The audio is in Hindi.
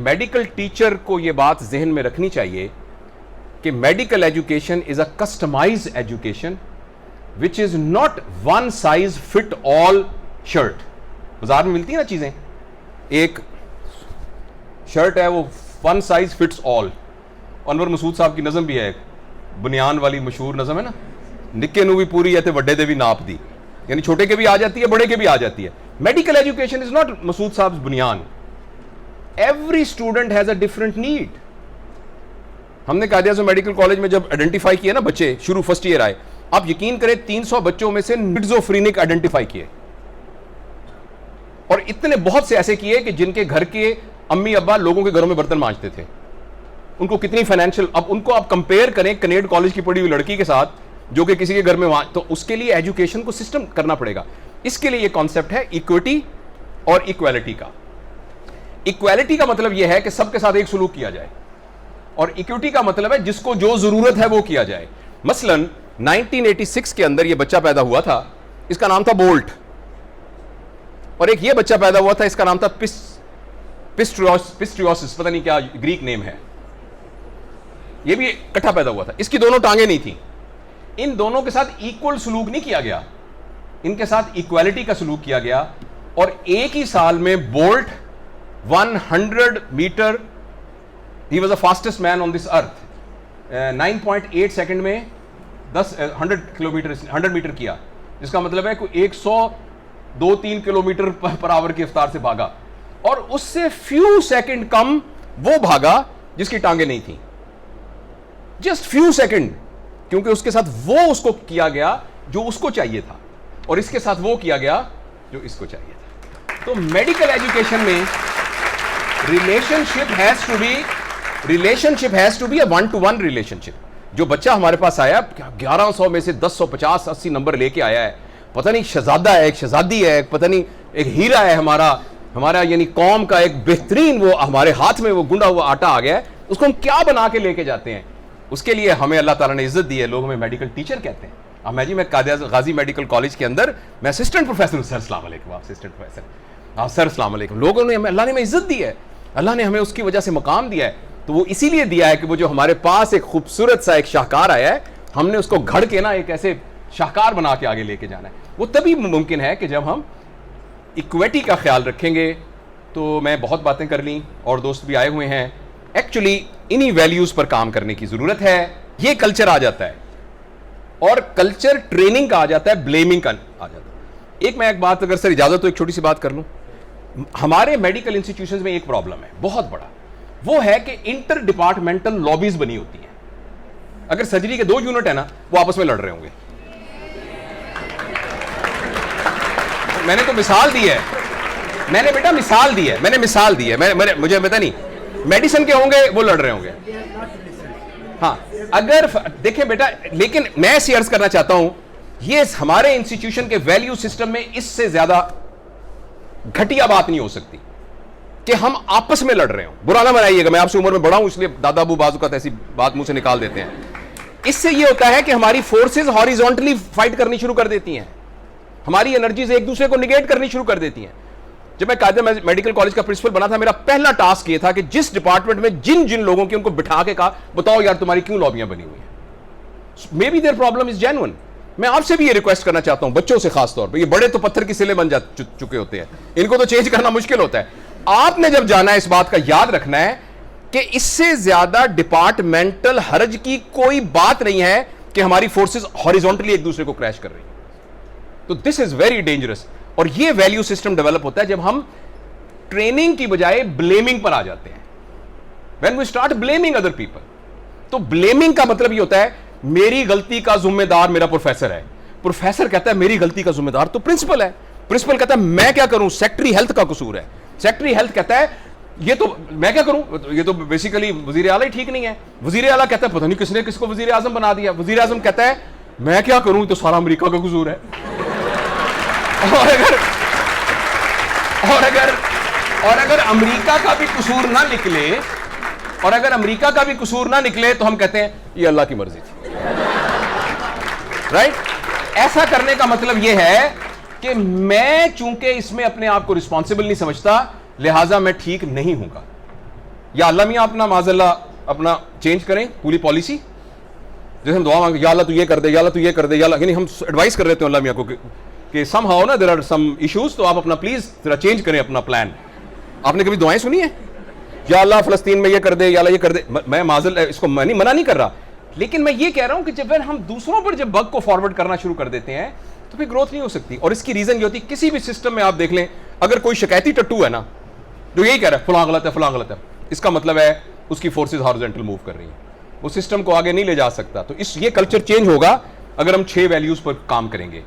मेडिकल टीचर को यह बात जहन में रखनी चाहिए कि medical education is a customised education which is not one size fit all shirt. बाजार में मिलती है ना चीजें, एक शर्ट है वो one size fits all. Anwar Masood sahab की नज़म भी है, बुनियान वाली मशहूर नज़म है ना, निक्के नू भी पूरी है तो वड्डे दे भी नाप दी, यानी छोटे के भी आ जाती है बड़े के भी आ जाती है। मेडिकल एजुकेशन इज नॉट मसूद साहब बुनियान। Every student has a different need. हमने कायदे मेडिकल कॉलेज में जब आइडेंटिफाई किए ना बच्चे, शुरू फर्स्ट ईयर आए, आप यकीन करें 300 बच्चों में से निड्जोफ्रेनिक आइडेंटिफाई किए, और इतने बहुत से ऐसे किए कि जिनके घर के अम्मी अब्बा लोगों के घरों में बर्तन मांजते थे। उनको कितनी फाइनेंशियल, अब उनको आप कंपेयर करें कनेड कॉलेज की पढ़ी हुई लड़की के साथ जो कि किसी के घर में तो उसके लिए एजुकेशन को सिस्टम करना पड़ेगा। इसके लिए ये कॉन्सेप्ट है इक्विटी और इक्वालिटी का। इक्वालिटी का मतलब यह है कि सबके साथ एक सलूक किया जाए, और इक्विटी का मतलब है जिसको जो जरूरत है वो किया जाए। मसलन 1986 के अंदर यह बच्चा पैदा हुआ था, इसका नाम था बोल्ट, और एक ये बच्चा पैदा हुआ था, इसका नाम था पिस्ट्रियोसिस, पता नहीं क्या ग्रीक नेम है। ये भी इकट्ठा पैदा हुआ था, इसकी दोनों टांगे नहीं थी। इन दोनों के साथ इक्वल सलूक नहीं किया गया, इनके साथ इक्वालिटी का सलूक किया गया, और एक ही साल में Bolt 100 metre, he was the fastest man on this earth, 9.8 second में 100 मीटर किया, जिसका मतलब है कि 102-3 किलोमीटर पर आवर की रफ्तार से भागा, और उससे फ्यू सेकंड कम वो भागा जिसकी टांगे नहीं थी, जस्ट फ्यू सेकंड, क्योंकि उसके साथ वो उसको किया गया जो उसको चाहिए था, और इसके साथ वो किया गया जो इसको चाहिए था। तो मेडिकल एजुकेशन में relationship has to be a one to one relationship. जो बच्चा हमारे पास आया 1100 में से 1050-80 नंबर लेके आया है, पता नहीं शहजादा है, एक शहजादी है, पता नहीं एक हीरा है, हमारा यानी कौम का एक बेहतरीन, वो हमारे हाथ में वो गुंडा हुआ आटा आ गया है, उसको हम क्या बना के लेके जाते हैं? उसके लिए हमें अल्लाह ताला ने इज्जत दी है, लोग हमें मेडिकल टीचर कहते हैं। अब मैं गाजी मेडिकल कॉलेज के अंदर मैं असिस्टेंट प्रोफेसर हूं। सर अस्सलाम वालेकुम, आप असिस्टेंट प्रोफेसर, आप सर अस्सलाम वालेकुम। लोगों ने, अल्लाह ने हमें इज्जत दी है, अल्लाह ने हमें उसकी वजह से मकाम दिया है। तो वो इसीलिए दिया है कि वो जो हमारे पास एक खूबसूरत सा एक शाहकार आया है, हमने उसको घड़ के ना एक ऐसे शाहकार बना के आगे लेके जाना है। वो तभी मुमकिन है कि जब हम इक्विटी का ख्याल रखेंगे। तो मैं बहुत बातें कर ली और दोस्त भी आए हुए हैं, एक्चुअली इन्हीं वैल्यूज पर काम करने की जरूरत है। ये कल्चर आ जाता है, और कल्चर ट्रेनिंग का आ जाता है, ब्लेमिंग का आ जाता है। एक बात, अगर सर इजाजत तो एक छोटी सी बात कर लूं। हमारे मेडिकल इंस्टीट्यूशंस में एक प्रॉब्लम है बहुत बड़ा, वो है कि इंटर डिपार्टमेंटल लॉबीज बनी होती हैं। अगर सर्जरी के 2 यूनिट है ना, वो आपस में लड़ रहे होंगे। मैंने तो मिसाल दी है, मैंने बेटा मिसाल दी है, मुझे पता नहीं, मेडिसिन के होंगे वो लड़ रहे होंगे। हाँ, अगर देखें बेटा, लेकिन मैं ऐसी अर्ज करना चाहता हूं, ये हमारे इंस्टीट्यूशन के वैल्यू सिस्टम में इससे ज्यादा घटिया बात नहीं हो सकती कि हम आपस में लड़ रहे हो। बुरा ना बनाइएगा, मैं आपसे उम्र में बड़ा हूं, इसलिए दादा अबू बाजू का ऐसी बात मुंह से निकाल देते हैं। इससे ये होता है कि हमारी फोर्सेस हॉरिजॉन्टली फाइट करनी शुरू कर देती हैं, हमारी एनर्जीज एक दूसरे को निगेट करनी शुरू कर देती हैं। जब मैं कायदे मेडिकल कॉलेज का प्रिंसिपल बना था, मेरा पहला टास्क ये था कि जिस डिपार्टमेंट में जिन जिन लोगों की, उनको बिठा के कहा, बताओ यार तुम्हारी क्यों लॉबियां बनी हुई हैं, may be their problem is genuine. मैं आपसे भी ये रिक्वेस्ट करना चाहता हूं, बच्चों से खास तौर पर, ये बड़े तो पत्थर की सिले बन जा चुके होते हैं, इनको तो चेंज करना मुश्किल होता है। आपने जब जाना है, इस बात का याद रखना है कि इससे ज्यादा डिपार्टमेंटल हर्ज की कोई बात नहीं है कि हमारी फोर्सेस हॉरिजॉन्टली एक दूसरे को क्रैश कर रही है। तो दिस इज वेरी डेंजरस, और ये वैल्यू सिस्टम डेवलप होता है जब हम ट्रेनिंग की बजाय ब्लेमिंग पर आ जाते हैं। When we start blaming other people, तो ब्लेमिंग का मतलब ये होता है मेरी गलती का जिम्मेदार मेरा प्रोफेसर है, प्रोफेसर कहता है मेरी गलती का जिम्मेदार तो प्रिंसिपल है, प्रिंसिपल कहता है मैं क्या करूं, सेक्रेटरी हेल्थ का कसूर है, सेक्रेटरी हेल्थ कहता है ये तो मैं क्या करूं, ये तो बेसिकली वजीर आला ही ठीक नहीं है, वजीर आला कहता है पता नहीं किसने किसको वजीर आजम बना दिया, वजीर आजम कहता है मैं क्या करूं, तो सारा अमेरिका का कसूर है। और अगर अमेरिका का भी कसूर ना निकले, तो हम कहते हैं ये अल्लाह की मर्जी थी। राइट? ऐसा करने का मतलब यह है कि मैं चूंकि इसमें अपने आप को रिस्पॉन्सिबल नहीं समझता, लिहाजा मैं ठीक नहीं हूंगा। या अल्लाह मियाँ अपना माज़ल्ला अपना चेंज करें पूरी पॉलिसी, जैसे हम दुआ मांगे या अल्लाह तू ये कर दे, या अल्लाह तू ये कर दे, या अल्लाह, यानी हम एडवाइस कर रहे थे अल्लाह मियाँ को कि सम हाउ ना देयर आर सम इश्यूज, तो आप अपना प्लीज जरा चेंज करें अपना प्लान। आपने कभी दुआएं सुनी है या अल्लाह फलस्तीन में ये कर दे, या अल्लाह ये कर दे? मैं माज़ल इसको मना नहीं कर रहा, लेकिन मैं ये कह रहा हूं कि जब हम दूसरों पर जब बग को फॉरवर्ड करना शुरू कर देते हैं तो फिर ग्रोथ नहीं हो सकती। और इसकी रीजन ये होती है, किसी भी सिस्टम में आप देख लें, अगर कोई शिकायती टट्टू है ना जो यही कह रहा है फलां गलत है फलां गलत है, इसका मतलब है उसकी फोर्सेज हॉरिजॉन्टल मूव कर रही हैं, वो सिस्टम को आगे नहीं ले जा सकता। तो ये कल्चर चेंज होगा अगर हम 6 वैल्यूज पर काम करेंगे।